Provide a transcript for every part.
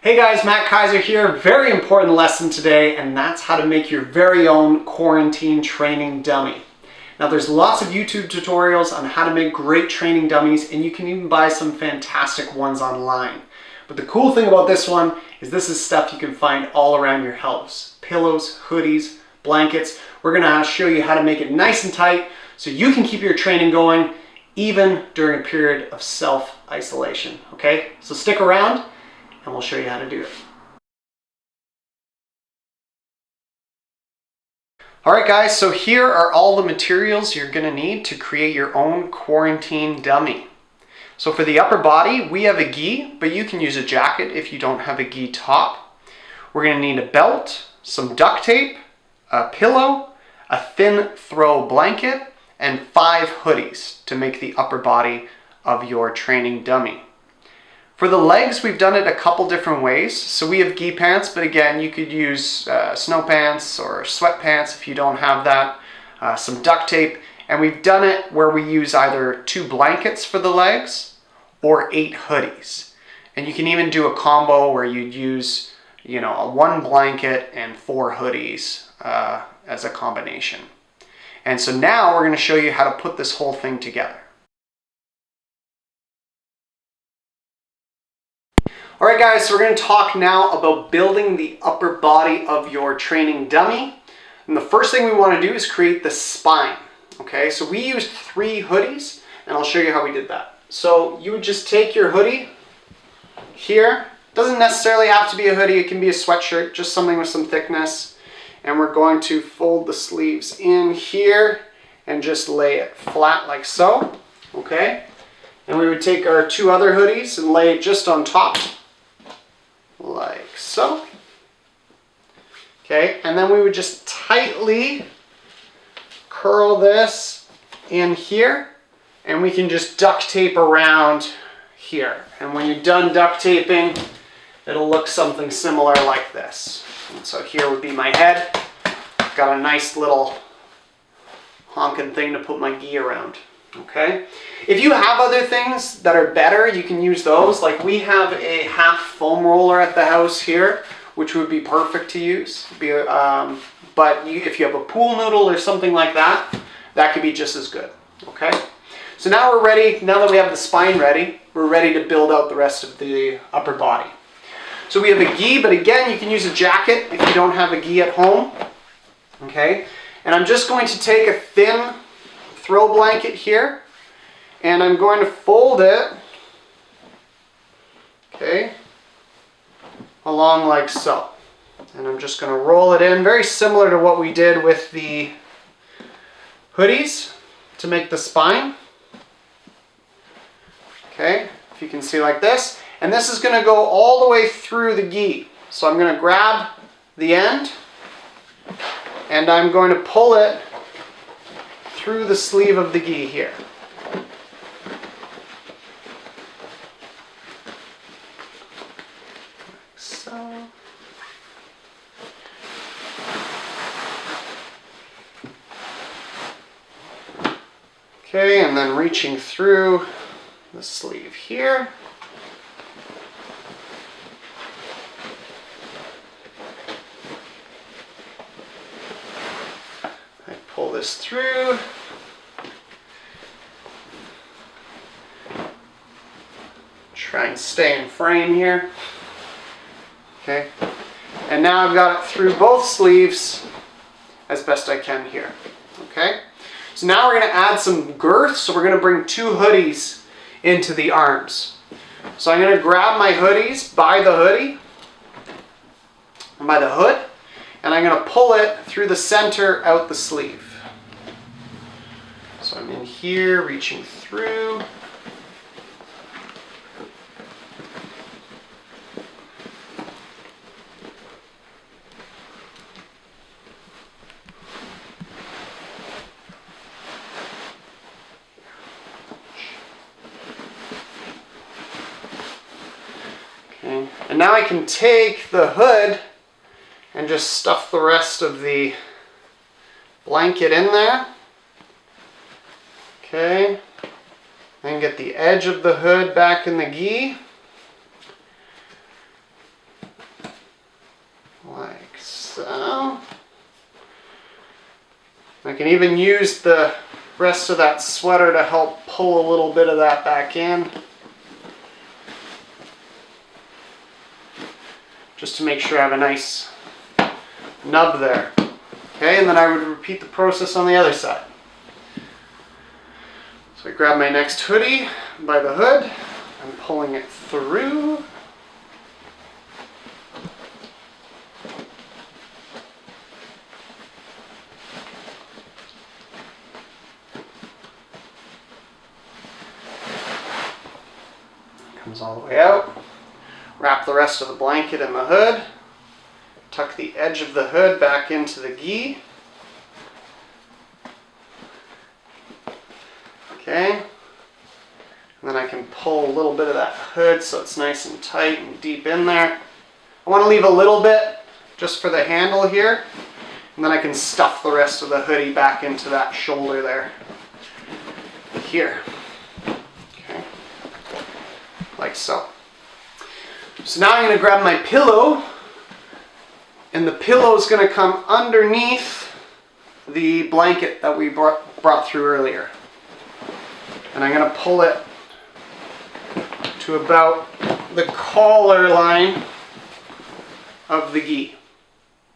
Hey guys, Matt Kaiser here. Very important lesson today, and that's how to make your very own quarantine training dummy. Now there's lots of YouTube tutorials on how to make great training dummies, and you can even buy some fantastic ones online. But the cool thing about this one is this is stuff you can find all around your house. Pillows, hoodies, blankets. We're gonna show you how to make it nice and tight so you can keep your training going even during a period of self-isolation, okay? So stick around and we'll show you how to do it. Alright guys, so here are all the materials you're going to need to create your own quarantine dummy. So for the upper body, we have a gi, but you can use a jacket if you don't have a gi top. We're going to need a belt, some duct tape, a pillow, a thin throw blanket, and 5 hoodies to make the upper body of your training dummy. For the legs, we've done it a couple different ways. So we have gi pants, but again, you could use snow pants or sweatpants if you don't have that, some duct tape, and we've done it where we use either 2 blankets for the legs or 8 hoodies. And you can even do a combo where you'd use, a 1 blanket and 4 hoodies as a combination. And so now we're going to show you how to put this whole thing together. Alright guys, so we're going to talk now about building the upper body of your training dummy. And the first thing we want to do is create the spine. Okay, so we used 3 hoodies, and I'll show you how we did that. So you would just take your hoodie here. Doesn't necessarily have to be a hoodie, it can be a sweatshirt, just something with some thickness. And we're going to fold the sleeves in here and just lay it flat like so. Okay, and we would take our 2 other hoodies and lay it just on top. Like so. Okay, and then we would just tightly curl this in here, and we can just duct tape around here. And when you're done duct taping, it'll look something similar like this. And so here would be my head. Got a nice little honking thing to put my gi around. Okay, if you have other things that are better, you can use those. Like we have a half foam roller at the house here, which would be perfect to use. But if you have a pool noodle or something like that, that could be just as good. Okay, so now we're ready. Now that we have the spine ready, we're ready to build out the rest of the upper body. So we have a gi, but again, you can use a jacket if you don't have a gi at home. Okay, and I'm just going to take a thin throw blanket here, and I'm going to fold it, okay, along like so. And I'm just going to roll it in, very similar to what we did with the hoodies to make the spine. Okay, if you can see like this. And this is going to go all the way through the gi. So I'm going to grab the end, and I'm going to pull it through the sleeve of the gi here. Like so. Okay, and then reaching through the sleeve here. I pull this through. Try and stay in frame here. Okay, and now I've got it through both sleeves as best I can here. Okay, so now we're going to add some girth. So we're going to bring 2 hoodies into the arms. So I'm going to grab my hoodies by the hoodie, by the hood, and I'm going to pull it through the center out the sleeve. So I'm in here, reaching through. Okay. And now I can take the hood and just stuff the rest of the blanket in there. Okay, and get the edge of the hood back in the gi. can even use the rest of that sweater to help pull a little bit of that back in. Just to make sure I have a nice nub there. Okay, and then I would repeat the process on the other side. So I grab my next hoodie by the hood, I'm pulling it through. Comes all the way out. Wrap the rest of the blanket in the hood. Tuck the edge of the hood back into the gi. Okay. And then I can pull a little bit of that hood so it's nice and tight and deep in there. I want to leave a little bit just for the handle here. And then I can stuff the rest of the hoodie back into that shoulder there. Here. Okay. Like so. So now I'm going to grab my pillow, and the pillow is going to come underneath the blanket that we brought through earlier. And I'm going to pull it to about the collar line of the gi.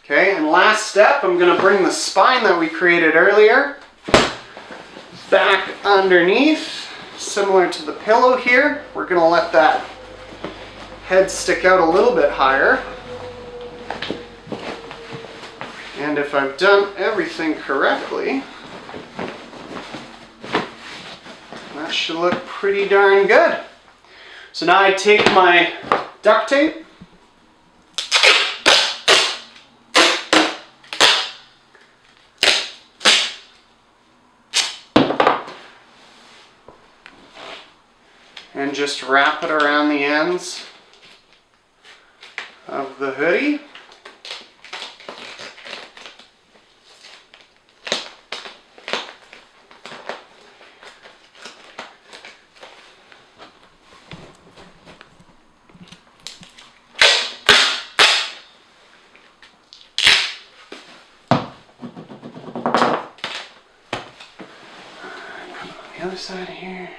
Okay, and last step, I'm going to bring the spine that we created earlier back underneath, similar to the pillow here. We're going to let that head stick out a little bit higher. And if I've done everything correctly, that should look pretty darn good. So now I take my duct tape, and just wrap it around the ends of the hoodie. The other side here.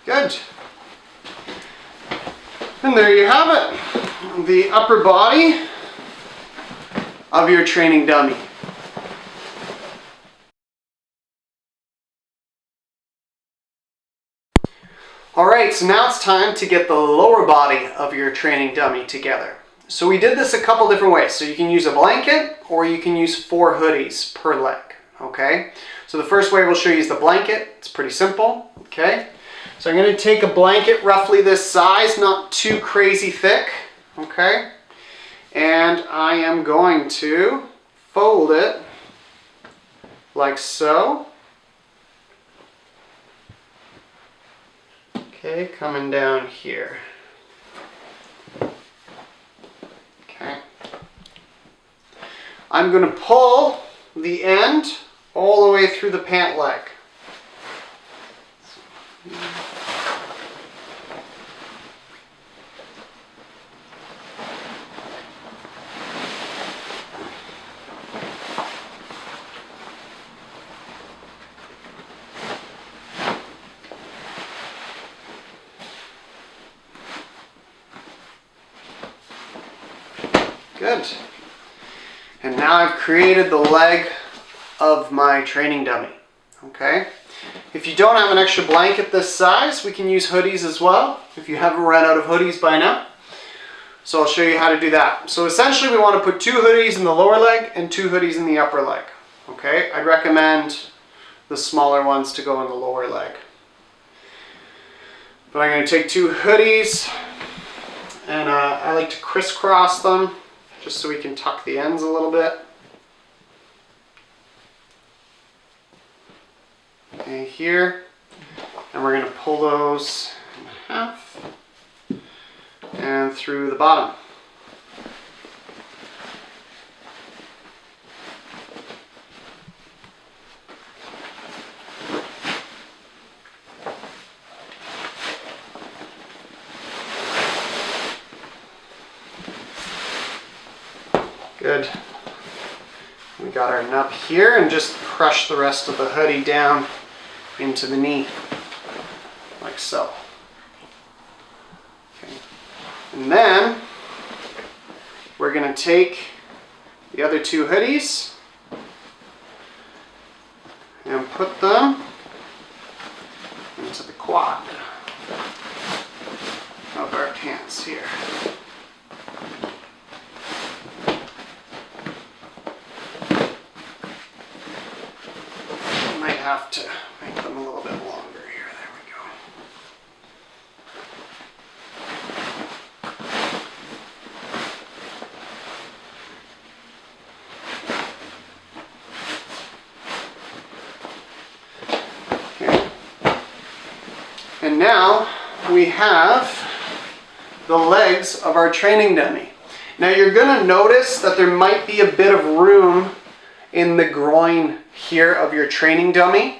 Good. And there you have it. The upper body of your training dummy. Alright, so now it's time to get the lower body of your training dummy together. So we did this a couple different ways. So you can use a blanket or you can use 4 hoodies per leg. Okay? So the first way we'll show you is the blanket. It's pretty simple. Okay? So I'm going to take a blanket roughly this size, not too crazy thick. Okay? And I am going to fold it like so. Okay, coming down here. Okay. I'm going to pull the end all the way through the pant leg. Good. And now I've created the leg of my training dummy. Okay. If you don't have an extra blanket this size, we can use hoodies as well, if you haven't run out of hoodies by now. So I'll show you how to do that. So essentially we want to put 2 hoodies in the lower leg and 2 hoodies in the upper leg. Okay. I'd recommend the smaller ones to go in the lower leg. But I'm going to take 2 hoodies and I like to crisscross them, just so we can tuck the ends a little bit. Okay, here. And we're going to pull those in half and through the bottom. Good. We got our nub here, and just crush the rest of the hoodie down into the knee, like so. Okay. And then we're going to take the other two hoodies and put them into the quad of our pants here. Might have to make them a little bit longer here. There we go. Okay. And now we have the legs of our training dummy. Now you're going to notice that there might be a bit of room in the groin here of your training dummy,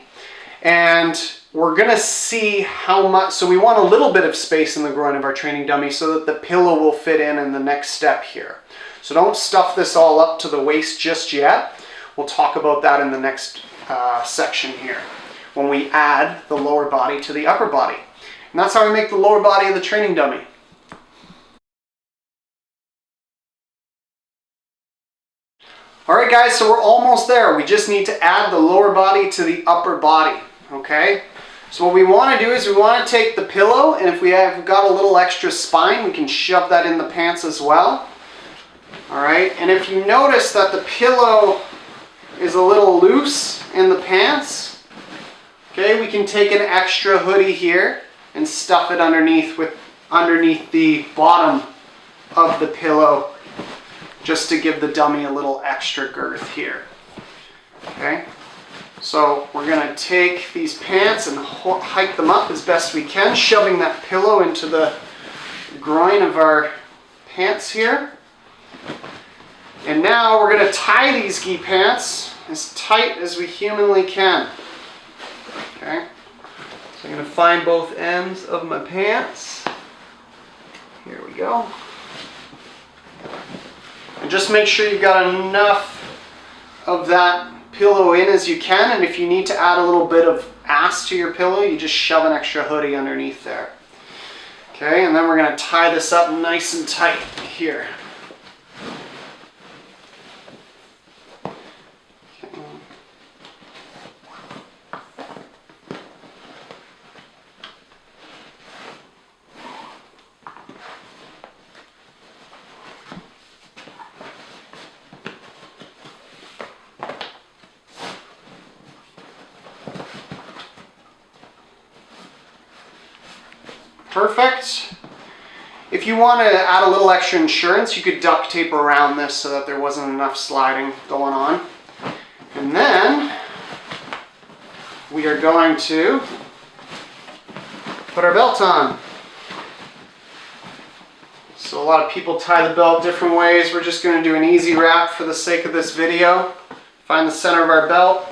and we're going to see how much. So we want a little bit of space in the groin of our training dummy so that the pillow will fit in the next step here. So don't stuff this all up to the waist just yet. We'll talk about that in the next section here, when we add the lower body to the upper body. And that's how we make the lower body of the training dummy. Alright guys, so we're almost there. We just need to add the lower body to the upper body, okay? So what we want to do is we want to take the pillow, and if we have got a little extra spine, we can shove that in the pants as well. Alright, and if you notice that the pillow is a little loose in the pants, okay, we can take an extra hoodie here and stuff it underneath the bottom of the pillow, just to give the dummy a little extra girth here. Okay, so we're going to take these pants and hike them up as best we can, shoving that pillow into the groin of our pants here. And now we're going to tie these gi pants as tight as we humanly can. Okay, so I'm going to find both ends of my pants. Here we go. And just make sure you've got enough of that pillow in as you can, and if you need to add a little bit of ass to your pillow, you just shove an extra hoodie underneath there. Okay, and then we're going to tie this up nice and tight here. Okay. Perfect. If you want to add a little extra insurance, you could duct tape around this so that there wasn't enough sliding going on. And then we are going to put our belt on. So a lot of people tie the belt different ways. We're just going to do an easy wrap for the sake of this video. Find the center of our belt,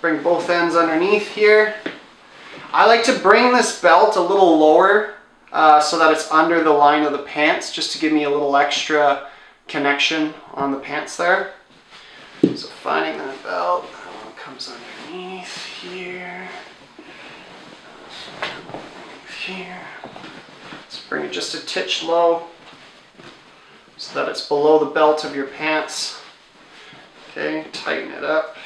bring both ends underneath here. I like to bring this belt a little lower so that it's under the line of the pants, just to give me a little extra connection on the pants there. So finding that belt, that one comes underneath here. Here. Let's bring it just a titch low so that it's below the belt of your pants. Okay, tighten it up.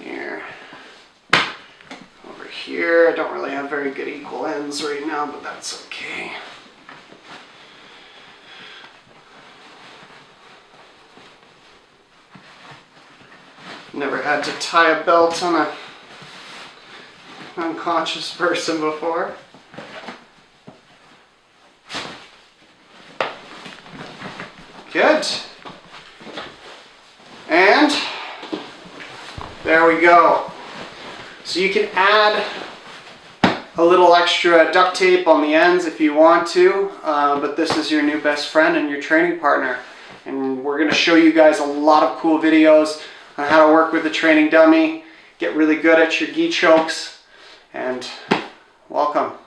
Here. Over here, I don't really have very good equal ends right now, but that's okay. Never had to tie a belt on an unconscious person before. Good. And there we go. So you can add a little extra duct tape on the ends if you want to, but this is your new best friend and your training partner. And we're going to show you guys a lot of cool videos on how to work with the training dummy, get really good at your gi chokes, and welcome.